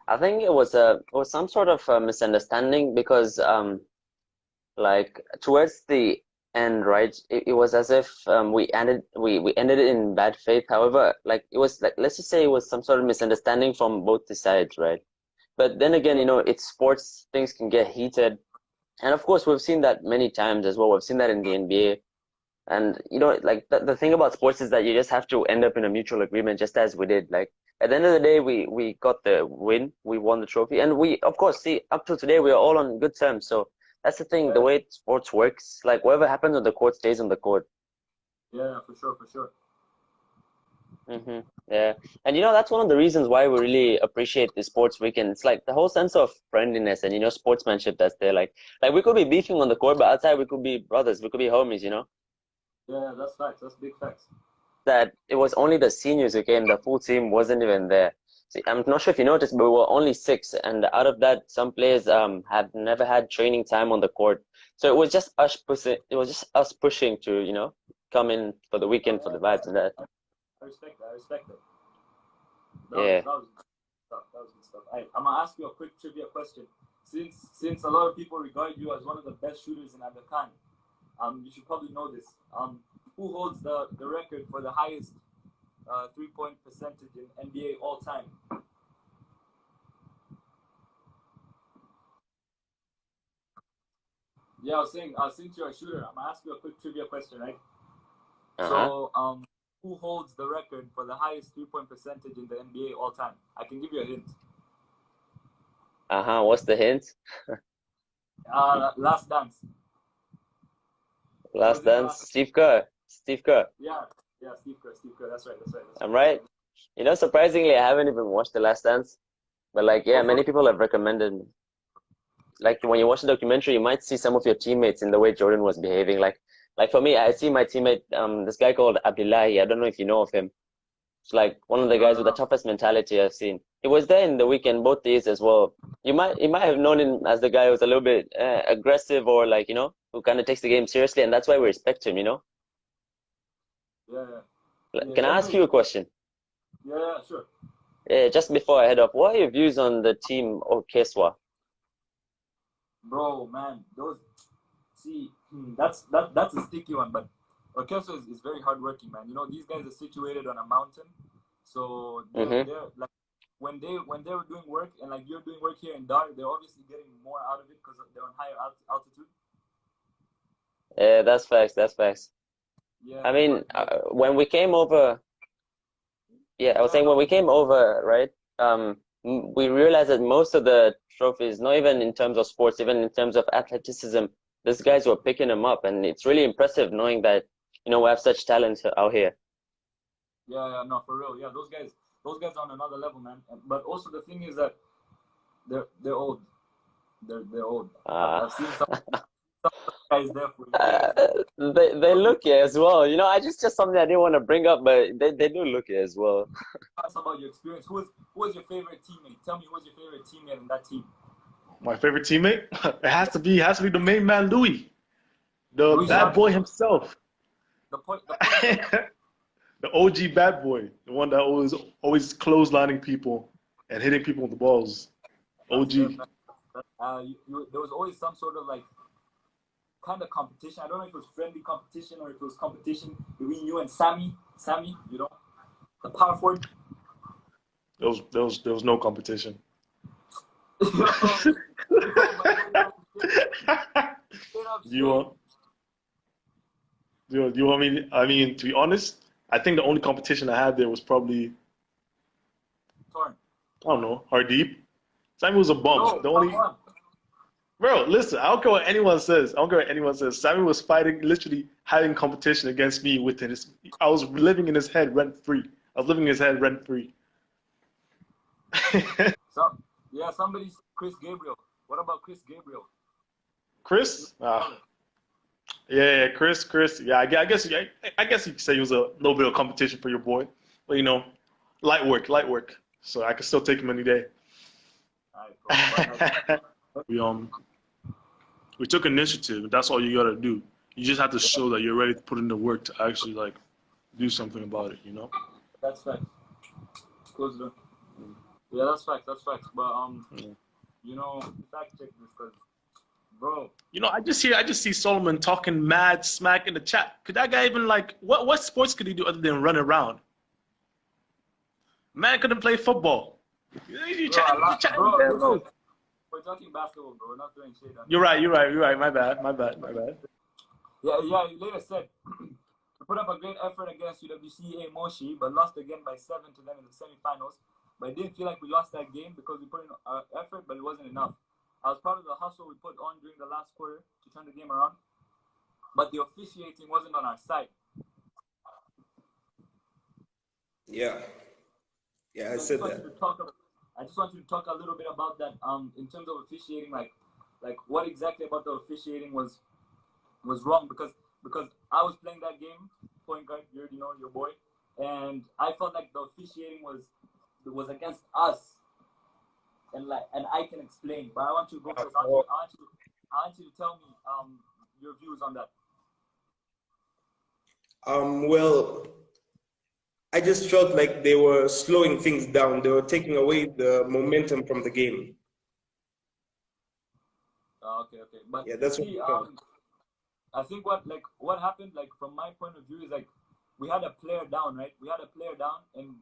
I think it was some sort of misunderstanding because like towards the end, right? It was as if we ended it in bad faith. However, like it was like let's just say it was some sort of misunderstanding from both the sides, right? But then again, you know, it's sports, things can get heated. And of course, we've seen that many times as well. We've seen that in the NBA. And you know, like the thing about sports is that you just have to end up in a mutual agreement, just as we did. Like at the end of the day, we got the win, we won the trophy, and we of course see up till today we are all on good terms. So that's the thing, the Yeah, way sports works. Like whatever happens on the court stays on the court. yeah, for sure, for sure. Yeah, and you know that's one of the reasons why we really appreciate the sports weekend. It's like the whole sense of friendliness and you know sportsmanship that's there. Like we could be beefing on the court, but outside we could be brothers, we could be homies. You know. Yeah, that's facts. That's big facts. That it was only the seniors who came. The full team wasn't even there. See, I'm not sure if you noticed, but we were only six, and out of that, some players had never had training time on the court. So it was just us pushing. It was just us pushing to you know come in for the weekend for Yeah, the vibes and that. I respect that. I respect that. Yeah. That was good stuff. That was good stuff. I'm gonna ask you a quick trivia question. Since a lot of people regard you as one of the best shooters in Akham, you should probably know this. Who holds the record for the highest 3-point percentage in NBA all time? Yeah, I was saying, since you're a shooter, I'm gonna ask you a quick trivia question, right? Uh-huh. So, who holds the record for the highest 3-point percentage in the NBA all time? I can give you a hint. Uh-huh. What's the hint? Last Dance. It was Last in the dance. last. Steve Kerr. Steve Kerr. Yeah, yeah, Steve Kerr, Steve Kerr. That's right, that's right, that's I'm right. right. You know, surprisingly, I haven't even watched The Last Dance, but like, yeah, Oh, for many people have recommended. Like when you watch the documentary, you might see some of your teammates in the way Jordan was behaving. Like for me, I see my teammate, this guy called Abdullahi. I don't know if you know of him. It's like one of the no, guys no, with the no. toughest mentality I've seen. He was there in the weekend both days as well. You might have known him as the guy who's a little bit aggressive or like you know who kind of takes the game seriously, and that's why we respect him. You know. Yeah, yeah, Like, yeah. can I ask Everybody. you a question? Yeah, yeah, sure, Just before I head off, what are your views on the team Orchestra? bro, man. Those see, that's a sticky one, but Orchestra is very hardworking, man. You know, these guys are situated on a mountain, so Mm-hmm. they're like when they were doing work and like you're doing work here in Dar, they're obviously getting more out of it because they're on higher altitude. Yeah, that's facts. That's facts. I Yeah, mean, but when we came over, yeah, I was yeah, saying no, when we continue. came over, right? We realized that most of the trophies, not even in terms of sports, even in terms of athleticism, these guys were picking them up, and it's really impressive knowing that you know we have such talent out here. Yeah, yeah, no, for real. Yeah, those guys are on another level, man. But also the thing is that they're old. They're old. Uh, I've seen some guys there for years, man. they Those look here as well. You know, I just something I didn't want to bring up, but they do look here as well. us about your experience. Who was your favorite teammate? Tell me who was your favorite teammate in that team? My favorite teammate? It has to be the main man Louis, the Louis bad Sharks, boy himself. the point guard. The OG bad boy, the one that always clotheslining people and hitting people with the balls. That's fair. OG. There was always some sort of like kind of competition. I don't know if it was friendly competition or if it was competition between you and Sammy. Sammy, you know, the power forward. There was no competition. Yo, yo, my boy, that was straight up Do you shade. want? Do you want me? I mean, to be honest, I think the only competition I had there was probably Torn. I don't know, Hardeep. Sammy was a bum. Bro, The come only on. bro, listen, I don't care what anyone says. I don't care what anyone says. Sammy was fighting, literally having competition against me within his. I was living in his head rent free. I was living in his head rent free. So, yeah, somebody said Chris Gabriel. What about Chris Gabriel? Chris, yeah, Chris, yeah. I guess you could say he was a little bit of competition for your boy, but you know, light work, light work. So I could still take him any day. All right, bro. But like, we we took initiative. That's all you gotta do. You just have to show that you're ready to put in the work to actually do something about it. You know. that's right. Close the door. Yeah, that's facts. That's facts. But Yeah. you know, fact check this because, bro. You know, I just see Solomon talking mad smack in the chat. Could that guy even like what sports could he do other than run around? Man couldn't play football. You chatting Bro, there, listen. bro. We're talking basketball, bro. We're not throwing shade on You're him. right. You're right. You're right. My bad. My bad. My bad. Yeah. You later said we put up a great effort against UWCEA Moshi, but lost again by 7 to them in the semifinals. But I didn't feel like we lost that game because we put in effort, but it wasn't enough. I was proud of the hustle we put on during the last quarter to turn the game around, but the officiating wasn't on our side. Yeah, I said that. I just want you to talk a little bit about that. In terms of officiating, like what exactly about the officiating was wrong? Because I was playing that game, point guard. You already know your boy, and I felt like the officiating was against us, and I can explain, but I want you to go first. I want you to tell me your views on that. Well, I just felt like they were slowing things down. They were taking away the momentum from the game. Okay. But yeah, that's see, what I think what happened, like from my point of view, is like we had a player down, right? We had a player down, and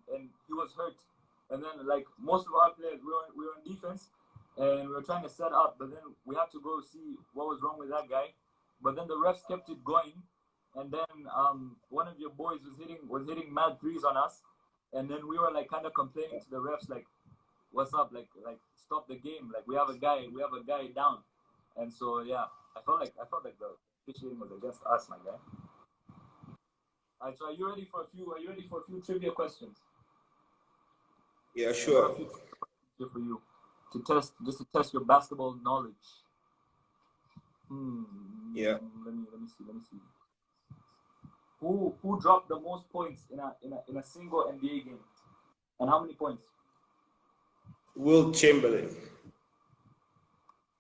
he was hurt. And then like most of our players, we were in defense, and we were trying to set up. But then we had to go see what was wrong with that guy. But then the refs kept it going, and then one of your boys was hitting mad threes on us, and then we were like kind of complaining to the refs like, "What's up? Like stop the game! Like we have a guy down." And so yeah, I felt like the officiating was against us, my guy. All right, so are you ready for a few trivia questions? Yeah, sure. For you to test your basketball knowledge. Yeah. Let me see. Who dropped the most points in a single NBA game, and how many points? Will Chamberlain,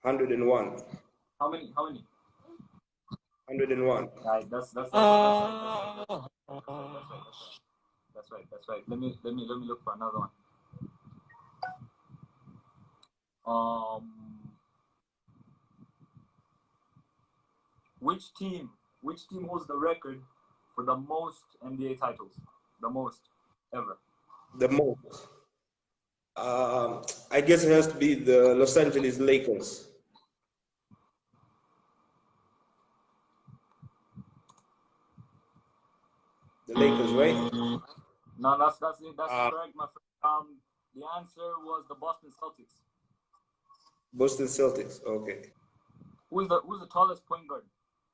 101. How many? 101. Right, that's right. That's right. Let me look for another one. Which team holds the record for the most NBA titles? The most ever. The most. I guess it has to be the Los Angeles Lakers. The Lakers, right? No, that's correct, my friend. The answer was the Boston Celtics. Boston Celtics. Okay. Who's the tallest point guard?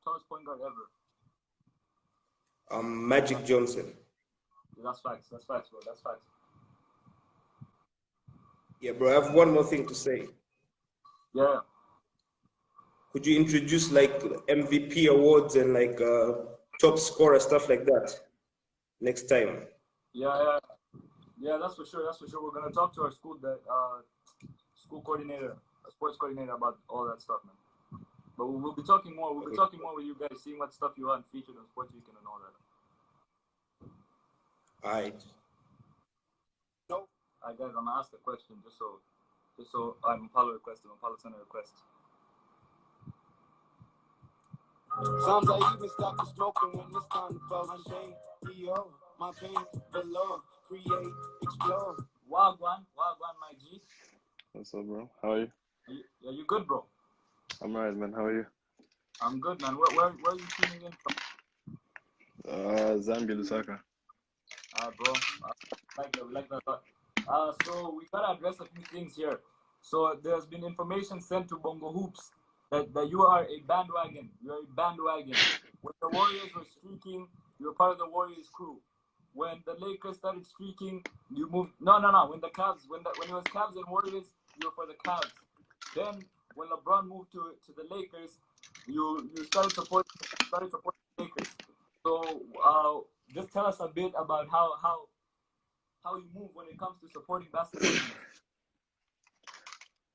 Tallest point guard ever? Magic Johnson. That's facts, bro. That's facts. Yeah, bro. I have one more thing to say. Yeah. Could you introduce like MVP awards and like top scorer stuff like that next time? Yeah. That's for sure. We're gonna talk to our school coordinator, sports coordinator about all that stuff, man. But we'll be talking more. We'll be talking more with you guys, seeing what stuff you want featured on Sports Weekend and all that. All right. Alright, guys, I'm gonna ask a question just so Mapalo sent a request. Sometimes I even stop the smoking when it's time to buzz my shame. Yo, my pain below, create, explore. Wagwan, my G. What's up, bro? How are you? Yeah, you good, bro? I'm alright, man. How are you? I'm good, man. Where are you tuning in from? Zambia, Lusaka. Bro, we like that. So we gotta address a few things here. So there's been information sent to Bongo Hoops that you are a bandwagon. You're a bandwagon. When the Warriors were streaking, you were part of the Warriors crew. When the Lakers started streaking, you moved. No. When the Cavs, when it was Cavs and Warriors, you were for the Cavs. Then when LeBron moved to the Lakers, you started supporting the Lakers. So just tell us a bit about how you move when it comes to supporting basketball.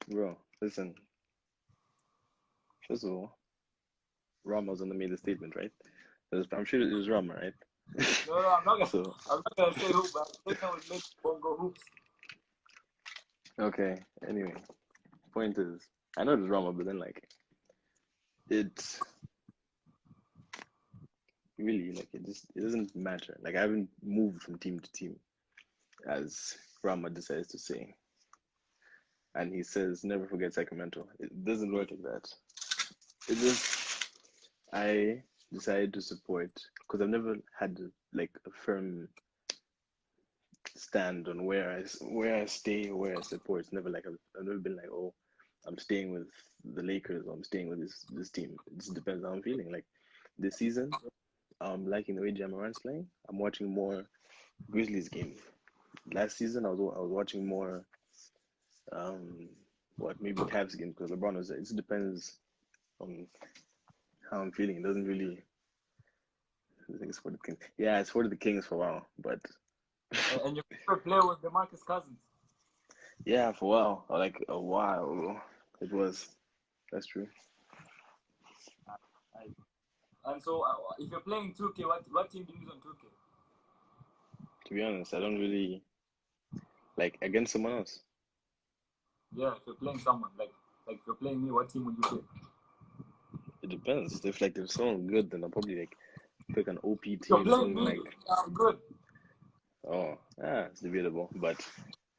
Bro, listen. First of all, Rama's gonna make the statement, right? I'm sure it was Rama, right? No, I'm not gonna say who, but I think I would make Bongo Hoops. Okay. Anyway, point is, I know it's drama, but then like it really like it doesn't matter. Like I haven't moved from team to team, as Rama decides to say, and he says never forget Sacramento. It doesn't work like that. It just I decided to support because I've never had like a firm stand on where I stay, where I support. It's never like I've never been like, oh, I'm staying with the Lakers or I'm staying with this team. It just depends how I'm feeling. Like this season, I'm liking the way Jamoran's playing. I'm watching more Grizzlies games. Last season, I was watching more what maybe Cavs games because LeBron was there. It just depends on how I'm feeling. It doesn't really. I think it's for the Kings. Yeah, it's for the Kings for a while, but And your favorite player was DeMarcus Cousins. yeah, for a while, or like a while ago, it was. That's true. And so, if you're playing 2K, what team do you use on 2K? To be honest, I don't really like against someone else. Yeah, if you're playing someone, like if you're playing me, what team would you pick? It depends. If someone good, then I'll probably like pick an OP If you're team, playing something me, like I'm good. it's debatable. But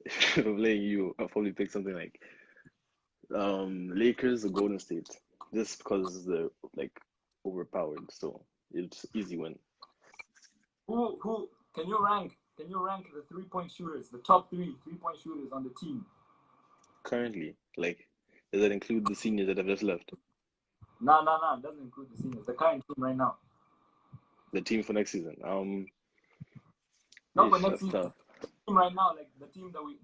if I'm playing you, I'll probably pick something like Lakers or Golden State, just because they're like overpowered. So it's easy win. Who can you rank? Can you rank the 3-point shooters, the top 3-point shooters on the team? Currently, like, does that include the seniors that have just left? No, it doesn't include the seniors. The current team right now. The team for next season. Not for Ish, next that's season. tough. The team right now, like the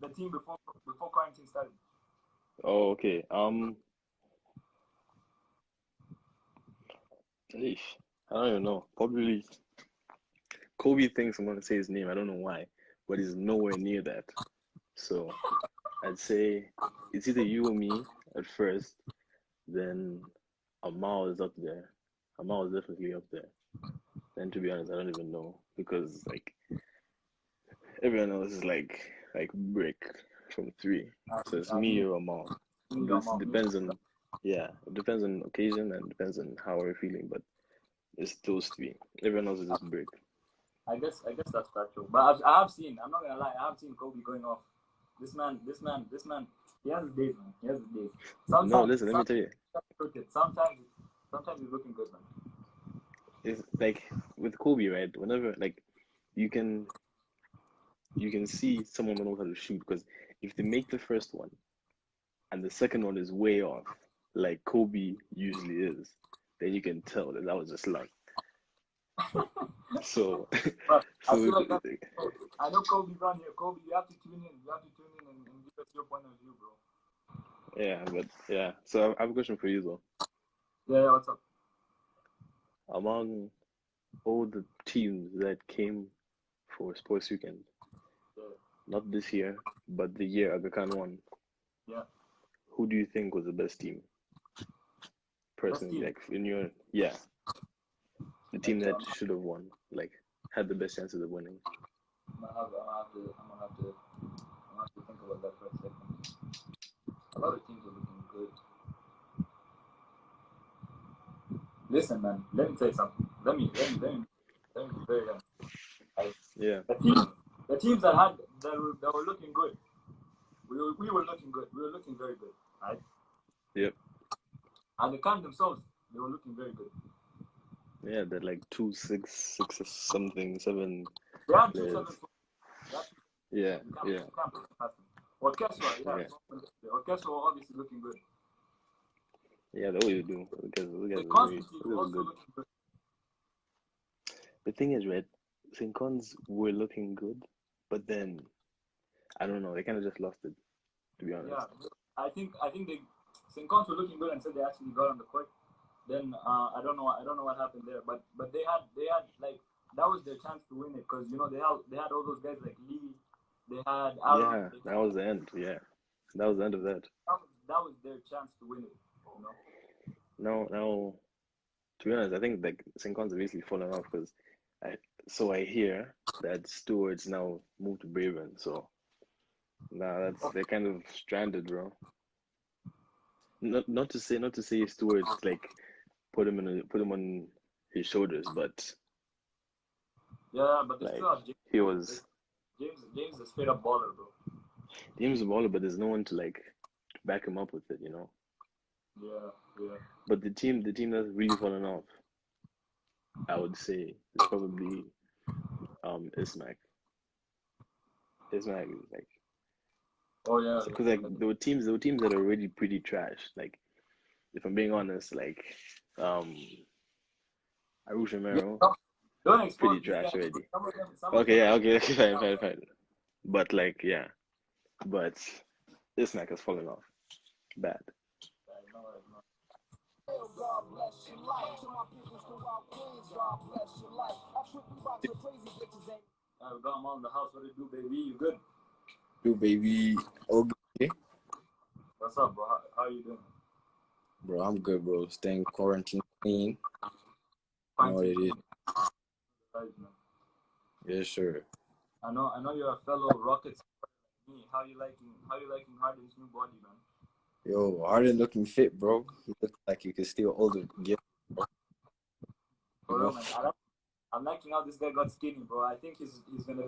team before quarantine started. Oh, okay. Ish, I don't even know. Probably Kobe thinks I'm gonna say his name. I don't know why, but he's nowhere near that. So I'd say it's either you or me at first. Then Amal is up there. Amal is definitely up there. And to be honest, I don't even know because like everyone else is like brick from three. So it's me or Amal. This depends on it depends on occasion and depends on how we're feeling, but it's those three. Everyone else is just brick. I guess that's factual. But I have seen. I'm not gonna lie. I have seen Kobe going off. This man. He has his days, man. He has his days. Sometimes, No, listen, let me tell you. Sometimes he's looking good, man. It's like with Kobe, right? Whenever like you can see someone knows how to shoot because if they make the first one and the second one is way off, like Kobe usually is, then you can tell that was just luck. So, But I so feel like I know Kobe's on here. Kobe, you have to tune in. You have to tune in and give us your point of view, bro. yeah, but yeah. So I have a question for you though. Yeah, what's up? Among all the teams that came for Sports Weekend, not this year, but the year Aga Khan won, Yeah. who do you think was the best team? Personally, team? like in your the team that should have won, like had the best chances of winning. I'm gonna have to think about that for a second. A lot of teams are looking good. Listen, man. Let me say something. Let me be very honest. Yeah. The teams that were looking good. We were looking good. We were looking very good, right? Yep. And the Khan themselves, they were looking very good. Yeah, they're like 2-6, 6 something, 7. They had players. 2-7. Yeah. Orchestra, Orchestra were obviously looking good. Yeah, they always do. Because The Constantine were also looking good. The thing is, right, St. Cons were looking good, but then I don't know, they kind of just lost it, to be honest. Yeah, I think they St. Cons were looking good until they actually got on the court. Then I don't know what happened there, but they had like that was their chance to win it because they had all those guys like Lee, they had Aaron. Yeah, that was the end. Yeah, that was the end of that. That was their chance to win it. Now, to be honest, I think like St. Cons have basically fallen off because I hear that Stewart's now moved to Braeburn, so Nah, they're kind of stranded, bro. Not to say Stewart like put him on his shoulders, but Yeah, but they like still have James. he was James is a straight up baller, bro. James baller, but there's no one to like back him up with it, Yeah, yeah. But the team that's really fallen off, I would say, is probably Ismac. Ismac is like Oh yeah, because like yeah. there were teams that are already pretty trash. Like if I'm being honest, like Arush Yeah, Romero, don't pretty expose these trash guys. already. Some of Okay, them yeah, are. okay, okay, fine. But like, yeah, but Ismac has fallen off bad. I know, I know. God bless your life. To my peoples throughout Queens, God bless your life. I trip you about your crazy bitches ain't. We got him on the house. What do you do, baby? You good? You baby. Okay. What's up, bro? How are you doing? Bro, I'm good, bro. Staying quarantine clean. You know what it is. Right, man. Yes, sir. I know you're a fellow Rockets like me. How you liking Harden's new body, man? Yo, Harden looking fit, bro. He looks like he could steal all the gifts, bro. You For real, know? man. I'm liking how this guy got skinny, bro. I think he's gonna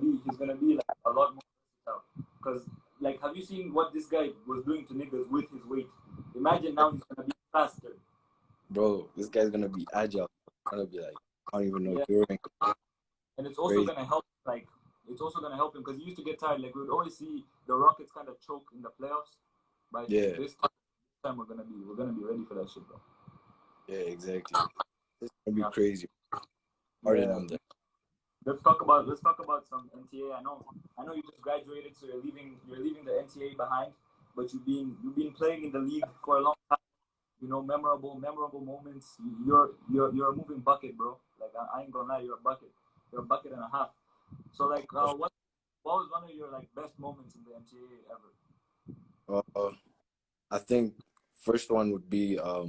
be like a lot more versatile. Cause like, have you seen what this guy was doing to niggas with his weight? Imagine now he's gonna be faster. Bro, this guy's gonna be agile. Gonna be like, I don't even know Yeah, during. and it's also Crazy. gonna help. Like, it's also gonna help him because he used to get tired. Like, we would always see the Rockets kind of choke in the playoffs, but I think Yeah, this time we're gonna be ready for that shit, bro. yeah, exactly. It's gonna be Yeah. crazy. Harden Yeah. on that. Let's talk about some NTA. I know you just graduated, so you're leaving the NTA behind, but you've been playing in the league for a long time. You know, memorable moments. You're a moving bucket, bro. Like, I ain't gonna lie, you're a bucket. You're a bucket and a half. So like, what was one of your like best moments in the NTA ever? I think first one would be uh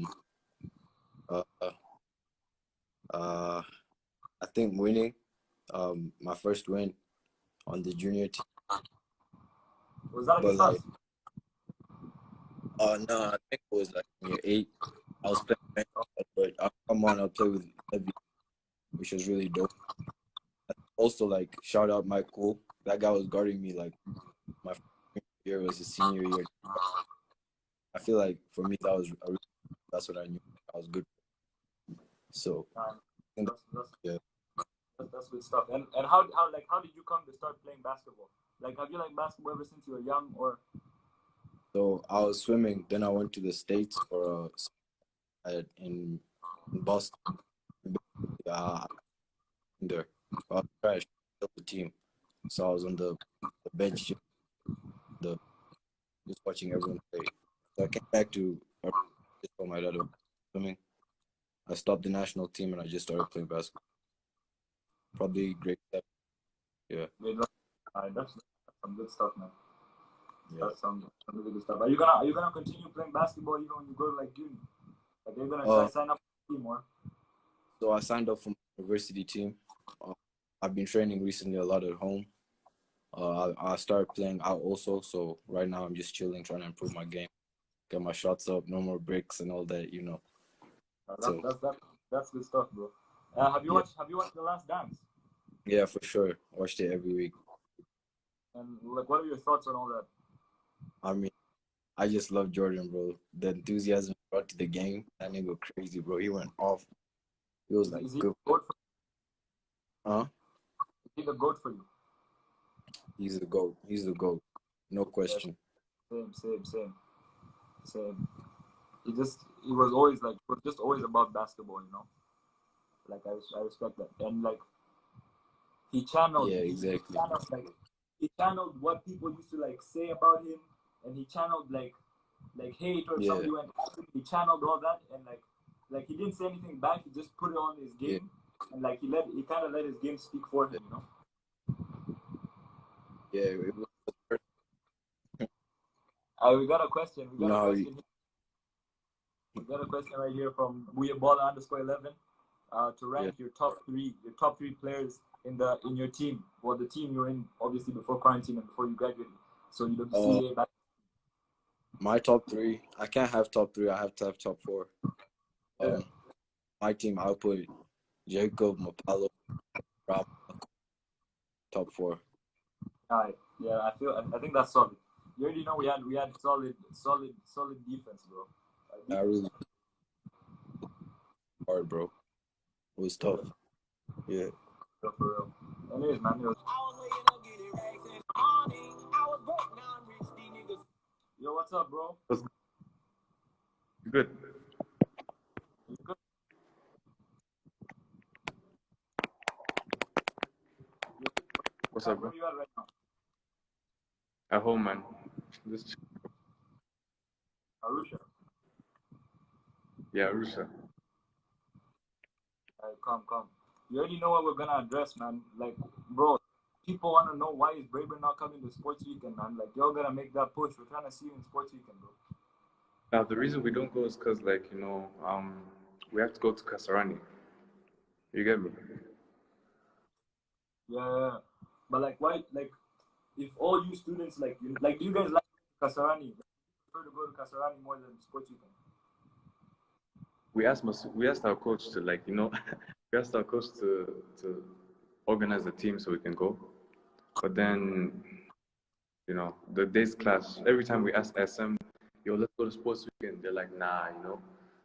I think winning my first win on the junior team. Was that But against like us? no, I think it was like in year 8. I was playing bench, but I'll play with Levy, which was really dope. Also, like, shout out Mikecool. That guy was guarding me like my year was his senior year. I feel like for me that's what I knew I was good. So yeah. That's good stuff. And how did you come to start playing basketball? Like, have you liked basketball ever since you were young, or? So I was swimming. Then I went to the States for in Boston. There, I was trash. The team. So I was on the bench, just watching everyone play. So I came back to just for my dad was swimming. I stopped the national team and I just started playing basketball. Probably grade 7. Yeah. That's some good stuff, man. Yeah. That's some really good stuff. Are you gonna continue playing basketball even when you go to like uni? Like, are you gonna try sign up for a team or? So I signed up for my university team. I've been training recently a lot at home. I started playing out also. So right now I'm just chilling, trying to improve my game, get my shots up, no more breaks and all that, That's good stuff, bro. Have you watched The Last Dance? Yeah, for sure. Watched it every week. And like, what are your thoughts on all that? I mean, I just love Jordan, bro. The enthusiasm he brought to the game, that nigga crazy, bro. He went off. He was like Is he good. the goat for Huh? Is he the goat for you? He's the GOAT. He's the GOAT. No question. Same. He was just always about basketball, you know. Like, I respect that. And like, he channeled. Yeah, exactly. He channeled what people used to like say about him, and he channeled like hate, or if somebody went after him, he channeled all that, and like he didn't say anything back. He just put it on his game, and like he kind of let his game speak for him, you know. Yeah, it was We got a question. We got a question right here from Buyabala_11. To rank your top three players in your team, or the team you're in, obviously before quarantine and before you graduated. So UWCEA back. My top three. I can't have top three. I have to have top four. Yeah. My team, I'll put Jacob, Mapalo, Rob, top four. Alright. Yeah, I think that's solid. You already know we had solid defense, bro. I really hard, bro. It was tough. Yeah. For real. Anyways, man, yo, what's up, bro? Good. You good? What's up, bro? Where you at right now? At home, man. Just Arusha. yeah, Russia. Alright, come. You already know what we're gonna address, man. Like, bro, people wanna know why is Braeburn not coming to sports weekend, man. Like, y'all gotta make that push. We're trying to see you in sports weekend, bro. Now the reason we don't go is because, like, we have to go to Kasarani. You get me? Yeah. But like, why? Like, if all you students do you guys like Kasarani? You prefer to go to Kasarani more than sports weekend? We asked our coach to, like, we asked our coach to organize a team so we can go. But then, the days clash. Every time we ask SM, yo, let's go to sports weekend, they're like, nah,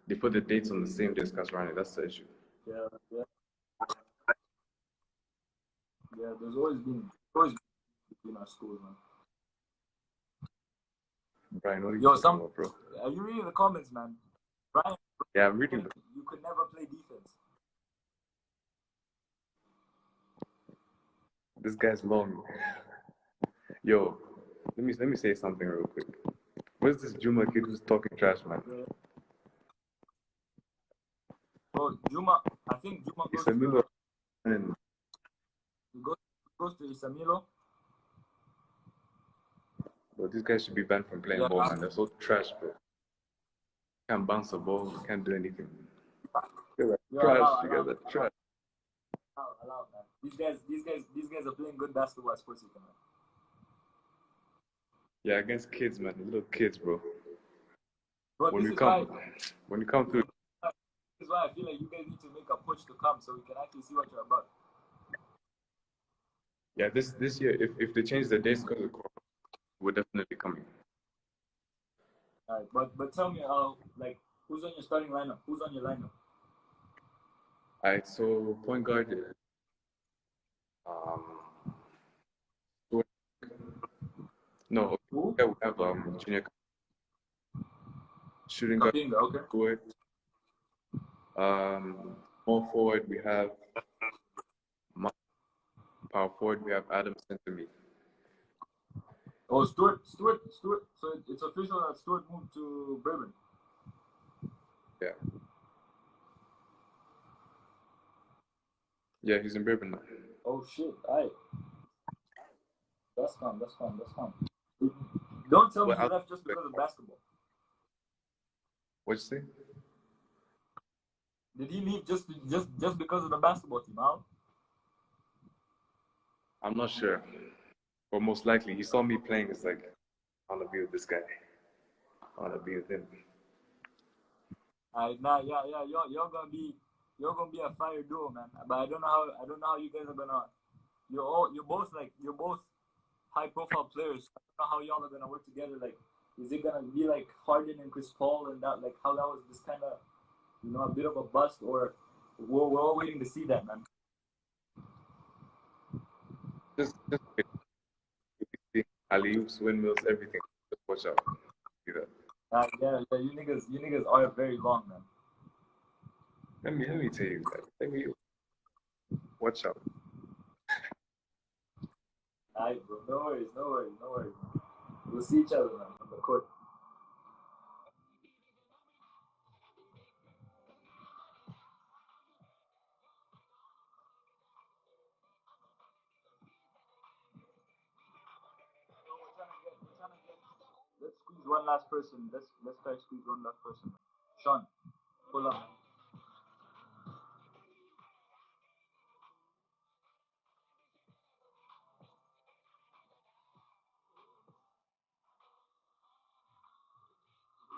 they put the dates on the same day as Kasarani. That's the issue. Yeah. There's always been between our schools, man. Brian, what are you Yo, talking about, bro? Are you reading the comments, man? Brian, Yeah, I'm reading. you could never play defense. This guy's long. Yo, let me say something real quick. Where's this Juma kid who's talking trash, man? Bro, Juma, I think Juma goes Isamilo and goes to Isamilo. Bro, these guys should be banned from playing ball, man. They're so trash, bro. Can't bounce a ball, can't do anything. They're like trash together, trash. Allow, man. These guys are playing good basketball at sports weekend, man. Yeah, against kids, man. Little kids, bro. Bro, when you come through. This is why I feel like you guys need to make a push to come so we can actually see what you're about. Yeah, this year, if they change the dates because of Corona, we're definitely coming. All right, but tell me, like, who's on your starting lineup? Who's on your lineup? All right, so point guard is no, Who? yeah, we have junior shooting guard. Kapinga, okay. Good. Small forward we have power forward we have Adam Centerme. Oh, Stuart. So it's official that Stuart moved to Braeburn. Yeah. Yeah, he's in Braeburn now. Oh shit! Alright. That's fun. Don't tell me you left just because of basketball. What'd you say? Did he leave just because of the basketball team, Al? I'm not sure. But most likely he saw me playing, it's like, I wanna be with this guy. I wanna be with him. Nah, yeah, you're gonna be a fire duo, man. But I don't know how you guys are gonna. You're both high profile players. I don't know how y'all are gonna work together. Like, is it gonna be like Harden and Chris Paul and that, like how that was just kind of, a bit of a bust, or we're all waiting to see that, man. Just alley-oops, windmills, everything. Just watch out. See that. Yeah, you niggas are very long, man. Let me tell you that. Watch out. Alright, bro. No worries. We'll see each other, man, on the court. Let's squeeze one last person. Let's try to squeeze one last person. Sean, pull up, man.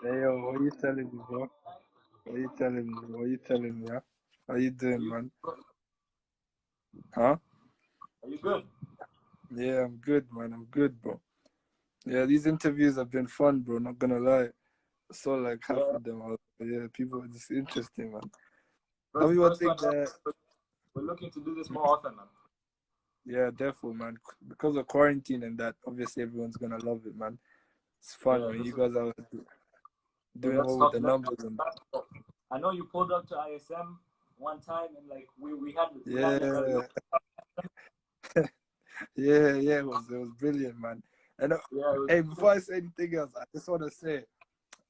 Hey yo, what you telling me, bro? What you telling me? What you telling me, huh? How you doing, man? Huh? Are you good? Yeah, I'm good, man. I'm good, bro. Yeah, these interviews have been fun, bro. Not gonna lie. I saw like half Yeah. of them. Yeah, people, it's interesting, man. Tell First, me one first thing one. that, We're looking to do this more often, man. yeah, definitely, man. Because of quarantine and that, obviously everyone's gonna love it, man. It's fun Yeah, when this you is. guys are Yeah, doing let's well with talk. the numbers and I know you pulled up to ISM one time, and like we had like a yeah, yeah. It was brilliant, man. And yeah. It was, hey, before I say anything else, I just want to say,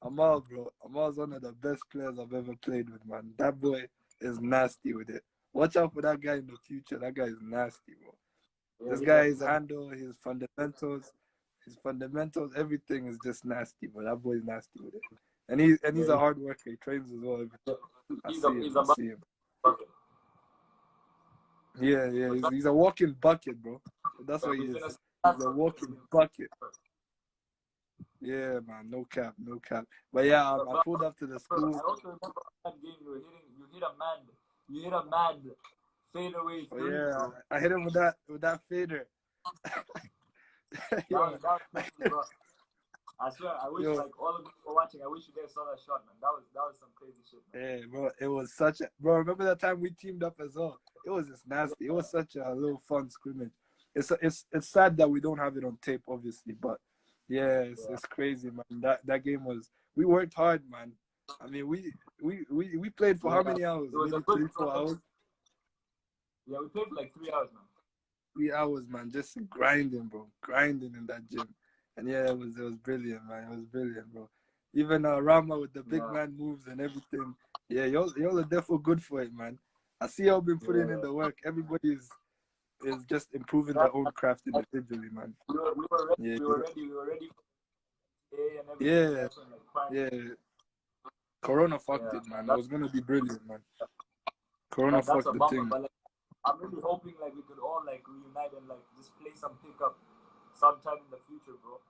Amal, bro. Amal's one of the best players I've ever played with, man. That boy is nasty with it. Watch out for that guy in the future. That guy is nasty, bro. yeah, This he guy, was, his handle, his fundamentals, everything is just nasty, but that boy's nasty with it. And he's a yeah, hard worker. He trains as well. I he's see him. I a see him. bucket. Yeah. He's a walking bucket, bro. That's what he He's is. gonna He's a walking bucket. Yeah, man. No cap, no cap. But yeah, I pulled up to the I school. also remember that game you hit a mad fadeaway Oh three, yeah, bro. I hit him with that fader. That yo, was crazy, bro. I swear, I wish yo, like all of you were watching. I wish you guys saw that shot, man. That was some crazy shit, man. hey, bro, it was such a bro. Remember that time we teamed up as well? It was just nasty. It was such a little fun scrimmage. It's sad that we don't have it on tape, obviously, but yeah, it's crazy, man. That game was. We worked hard, man. I mean, we played for how many hours? It was a Maybe good 3-4 hours. Yeah, we played for like 3 hours, man. 3 hours, man, just grinding, bro, grinding in that gym. And yeah, it was brilliant, man. It was brilliant, bro. Even Rama with the big Yeah, man moves and everything. Yeah, y'all are definitely good for it, man. I see y'all been putting in yeah. the work. Everybody is just improving their own craft individually, man. We were ready. Yeah, We were ready for A and everything. yeah, That's when, like, prime. yeah. Corona fucked Yeah, it, man. It that, was gonna be brilliant, man. Corona that's fucked a the bummer. thing. But like, I'm really hoping like we could all like reunite and like just play some pickup sometime in the future, bro.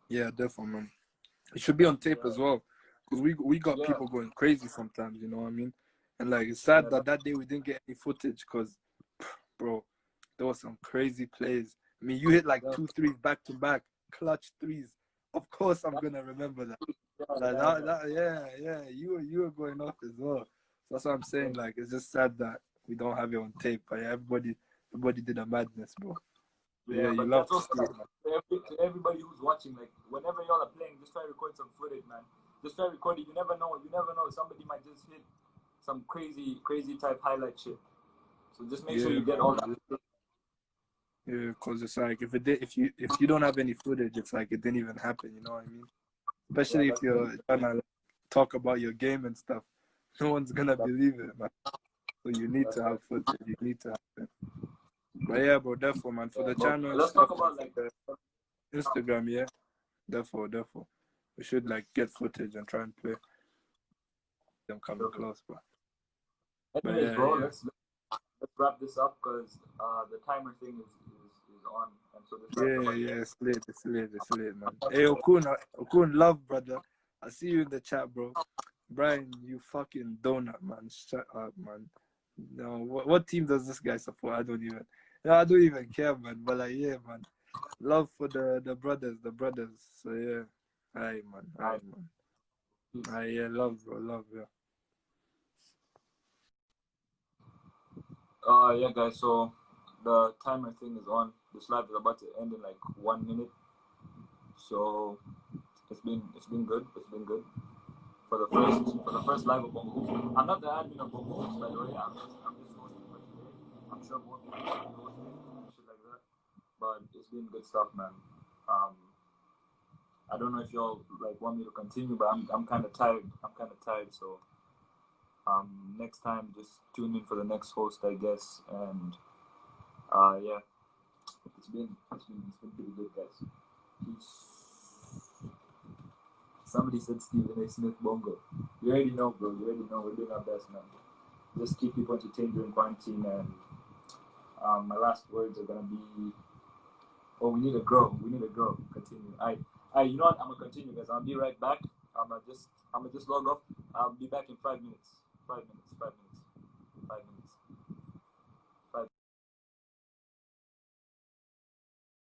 Yeah, definitely, man. It should be on tape Yeah, as well, because we got yeah, people going crazy sometimes. You know what I mean? And like it's sad yeah. that day we didn't get any footage, because, bro, there was some crazy plays. I mean, you hit like That, 2 threes back to back, clutch threes. Of course, I'm gonna remember that. Like yeah. You were going off as well. So that's what I'm saying. Like it's just sad that we don't have it on tape. But yeah, everybody did a madness, bro. But yeah, yeah, you but love that's to also see like it, man. to everybody who's watching. Like whenever y'all are playing, just try to record some footage, man. Just try to record it. You never know. You never know. Somebody might just hit some crazy type highlight shit. So just make sure Yeah, you get all man. that. Yeah, cause it's like if you don't have any footage, it's like it didn't even happen. You know what I mean? Yeah, Especially if that's you're trying to talk about your game and stuff, no one's gonna that's, believe it, man. So you need that's to right. have footage. You need to have it. But yeah, bro, therefore, man, for Yeah, the but channel and let's talk stuff and about for like the Instagram, yeah, therefore, we should like get footage and try and play them coming close, bro. But anyways, bro, yeah. let's wrap this up because the timer thing is on, and so this wraps up our Yeah, game. it's late, man. Hey, Okun, love, brother. I see you in the chat, bro. Brian, you fucking donut, man. Shut up, man. No, what team does this guy support? I don't even care, man. But like, yeah, man. Love for the brothers. So yeah, aye, man. Aye, yeah, love, bro, love, yeah. Yeah, guys. So the timer thing is on. This live is about to end in like 1 minute. So it's been good. It's been good for the first live of Bongo Hoops. I'm not the admin of Bongo Hoops, by the way. I'm just hosting for today. I'm sure more people will be hosting and shit like that. But it's been good stuff, man. I don't know if y'all like want me to continue, but I'm kind of tired. So next time just tune in for the next host, I guess. And yeah, it's been pretty good, guys. Peace. Somebody said Stephen A. Smith Bongo. You already know, bro. You already know. We're doing our best, man. Just keep people entertained during quarantine. And my last words are gonna be, oh, we need to grow. Continue. You know what? I'm gonna continue, guys. I'll be right back. I'm gonna just log off. I'll be back in 5 minutes. 5 minutes. 5 minutes.